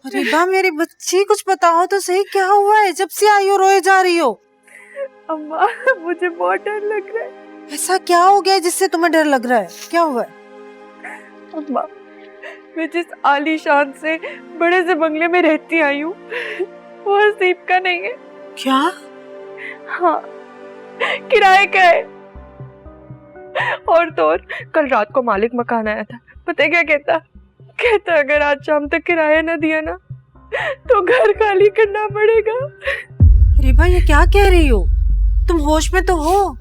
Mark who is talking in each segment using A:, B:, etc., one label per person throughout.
A: रिबा मेरी बच्ची, कुछ बताओ तो सही, क्या हुआ है? जब से आई हो रोए जा रही हो।
B: अम्मा मुझे बहुत डर लग रहा है।
A: ऐसा क्या हो गया जिससे तुम्हें डर लग रहा है? क्या हुआ है?
B: अम्मा, मैं जिस आलीशान से बड़े से बंगले में रहती आई हूँ वो हसीब का नहीं है।
A: क्या?
B: हाँ, किराए का है। और तो और कल रात को मालिक मकान आया था, पता है क्या कहता अगर आज शाम तक किराया ना दिया ना तो घर खाली करना पड़ेगा।
A: रिबा ये क्या कह रही हो? तुम होश में तो हो?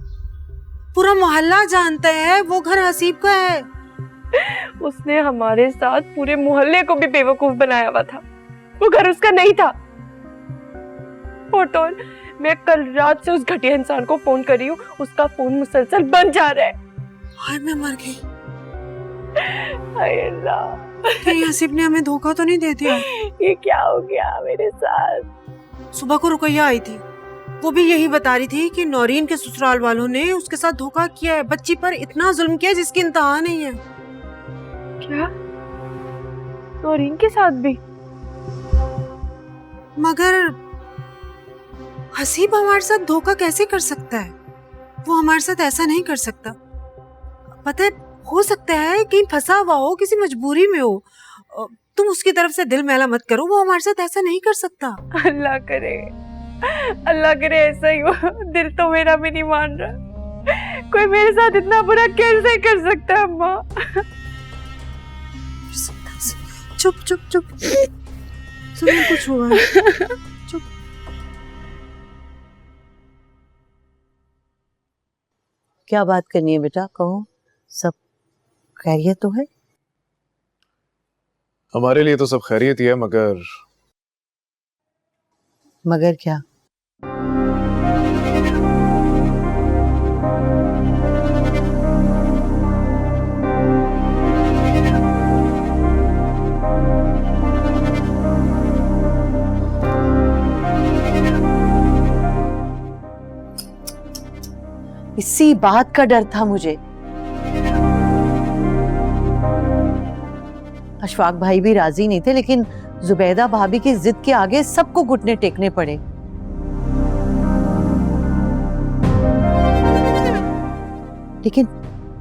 A: पूरा मोहल्ला जानता है वो घर हसीब का है।
B: उसने हमारे साथ पूरे मोहल्ले को भी बेवकूफ बनाया हुआ था। वो घर उसका नहीं था। और तो और मैं कल रात से उस घटिया इंसान को फोन कर रही हूँ, उसका फोन मुसलसल बंद जा रहा है।
A: हाय मैं मर गई।
B: हाय अल्लाह,
A: कहीं हसीब ने हमें धोखा तो नहीं दे दिया?
B: ये क्या हो गया मेरे साथ?
A: सुबह को रुकैया आई थी, वो भी यही बता रही थी कि नौरीन के ससुराल वालों ने उसके साथ धोखा किया है, बच्ची पर इतना जुल्म किया जिसकी इंतहा नहीं है।
B: क्या? नौरीन के साथ भी?
A: मगर हसीब हमारे साथ धोखा कैसे कर सकता है? वो हमारे साथ ऐसा नहीं कर सकता। पता है, हो सकता है कहीं फंसा हुआ हो, किसी मजबूरी में हो। तुम उसकी तरफ से दिल मैला मत करो, वो हमारे साथ ऐसा नहीं कर सकता।
B: अल्लाह करे ऐसा ही हो। दिल तो मेरा भी नहीं मान रहा। कोई मेरे साथ इतना बुरा कैसे कर सकता है अम्मा?
A: चुप चुप चुप, तुम्हें कुछ हुआ है? चुप।
C: क्या बात करनी है बेटा, कहो। सब खैरियत तो है?
D: हमारे लिए तो सब खैरियत ही है,
C: मगर क्या? इसी बात का डर था मुझे। अशफाक भाई भी राजी नहीं थे, लेकिन जुबैदा भाभी की जिद के आगे सबको घुटने टेकने पड़े। लेकिन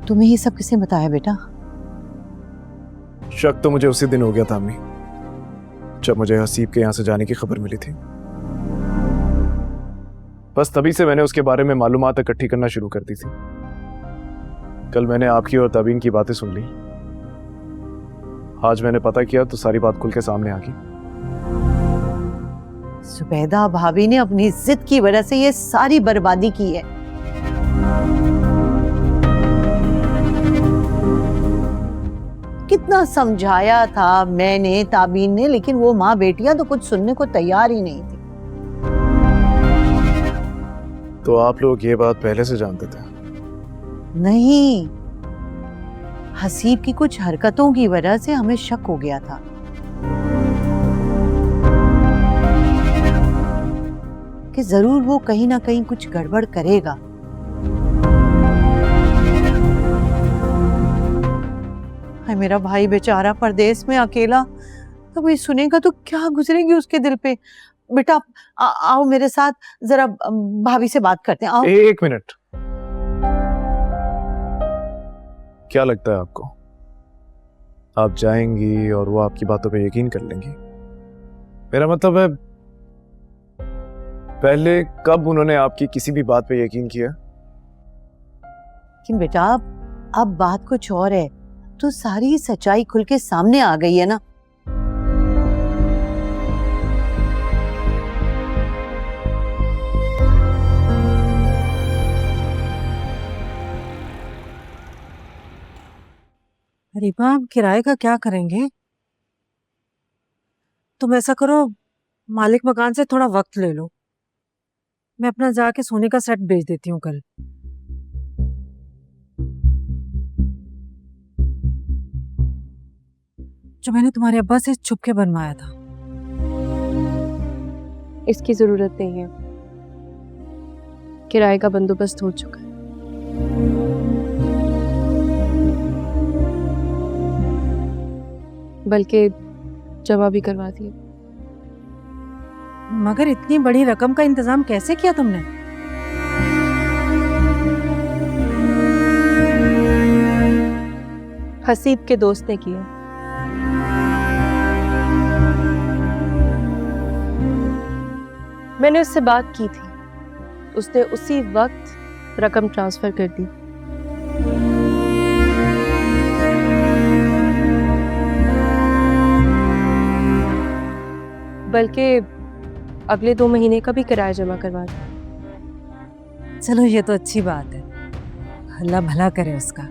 C: तुम्हें ये सब किसने बताया बेटा?
D: शक तो मुझे उसी दिन हो गया था अम्मी, जब मुझे हसीब के यहाँ से जाने की खबर मिली थी। बस तभी से मैंने उसके बारे में मालूमात इकट्ठी करना शुरू कर दी थी। कल मैंने आपकी और तबीन की बातें सुन ली। आज मैंने पता किया तो सारी बात खुल के सामने आ गई।
C: जुबैदा भाभी ने अपनी जिद की वजह से ये सारी बर्बादी की है। कितना समझाया था मैंने, ताबीन ने, लेकिन वो माँ बेटियां तो कुछ सुनने को तैयार ही नहीं थी।
D: तो आप लोग ये बात पहले से जानते थे?
C: नहीं, हसीब की कुछ हरकतों की वजह से हमें शक हो गया था। कि जरूर वो कहीं ना कहीं कुछ गड़बड़ करेगा। हाय मेरा भाई बेचारा परदेश में अकेला, तो कोई सुनेगा तो क्या गुजरेगी उसके दिल पे। बेटा आओ मेरे साथ, जरा भाभी से बात करते हैं। आओ।
D: एक मिनट, क्या लगता है आपको, आप जाएंगी और वो आपकी बातों पे यकीन कर लेंगी? मेरा मतलब है, पहले कब उन्होंने आपकी किसी भी बात पे यकीन किया?
C: लेकिन बेटा अब बात कुछ और है, तो सारी सच्चाई खुल के सामने आ गई है ना।
A: रिबा, हम किराए का क्या करेंगे? तुम ऐसा करो, मालिक मकान से थोड़ा वक्त ले लो, मैं अपना जाके सोने का सेट बेच देती हूँ कल। जो मैंने तुम्हारे अब्बा से छुप के बनवाया था।
B: इसकी जरूरत नहीं है, किराए का बंदोबस्त हो चुका है। बल्कि जमा भी करवा दिए।
A: मगर इतनी बड़ी रकम का इंतजाम कैसे किया तुमने?
B: हसीब के दोस्त ने किया। मैंने उससे बात की थी, उसने उसी वक्त रकम ट्रांसफर कर दी। बल्कि अगले 2 महीने का भी किराया जमा करवा दिया।
A: चलो ये तो अच्छी बात है, अल्लाह भला करे उसका।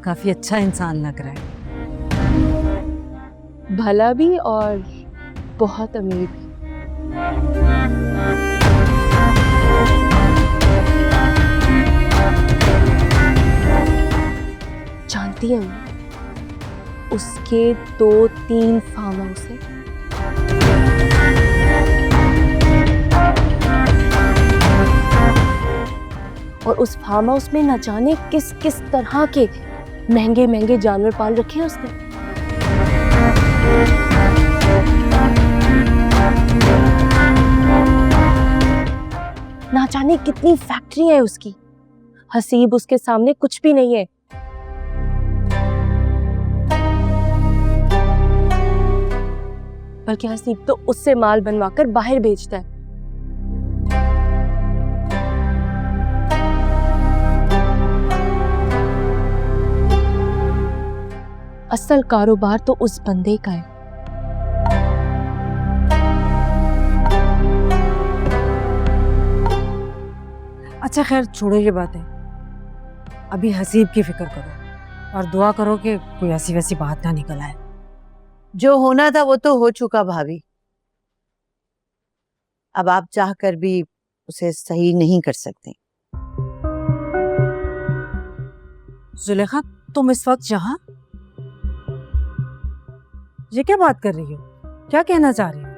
A: काफी अच्छा इंसान लग रहा है।
B: भला भी और बहुत अमीर भी। जानती हैं उसके 2-3 फार्म हाउस है। और उस फार्म हाउस में न जाने किस किस तरह के महंगे महंगे जानवर पाल रखे हैं उसने। ना जाने कितनी फैक्ट्री है उसकी। हसीब उसके सामने कुछ भी नहीं है। बल्कि हसीब तो उससे माल बनवाकर बाहर भेजता है। असल कारोबार तो उस बंदे का है।
A: अच्छा खैर छोड़ो ये बातें, अभी हसीब की फिक्र करो और दुआ करो कि कोई ऐसी वैसी बात ना निकल आए।
C: जो होना था वो तो हो चुका भाभी। अब आप चाहकर भी उसे सही नहीं कर सकते।
A: जुलेखा तुम इस वक्त यहाँ? ये क्या बात कर रही हो? क्या कहना चाह रही हो?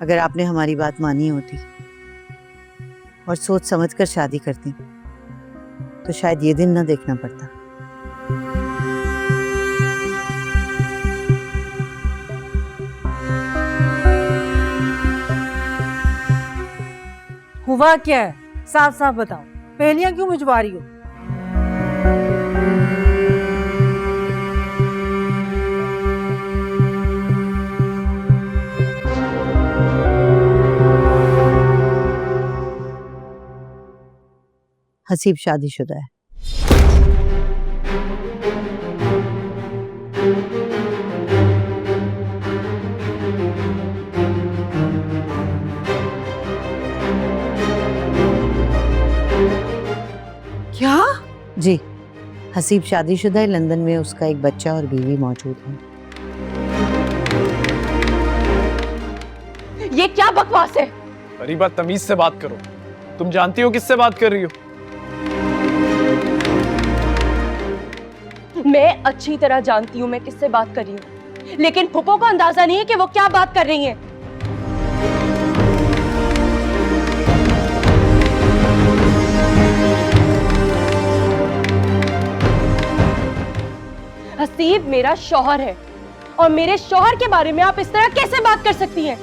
C: अगर आपने हमारी बात मानी होती और सोच समझकर शादी करती तो शायद ये दिन ना देखना पड़ता।
A: हुआ क्या है? साफ साफ बताओ, पहेलियां क्यों बुझवा रही हो?
C: हसीब शादीशुदा है।
A: क्या?
C: जी, हसीब शादीशुदा है। लंदन में उसका एक बच्चा और बीवी मौजूद है।
B: ये क्या बकवास है?
D: अरीबा तमीज से बात करो, तुम जानती हो किससे बात कर रही हो?
B: मैं अच्छी तरह जानती हूँ मैं किससे बात कर रही हूँ, लेकिन फूफो को अंदाजा नहीं है कि वो क्या बात कर रही हैं। हसीब मेरा शौहर है और मेरे शौहर के बारे में आप इस तरह कैसे बात कर सकती हैं?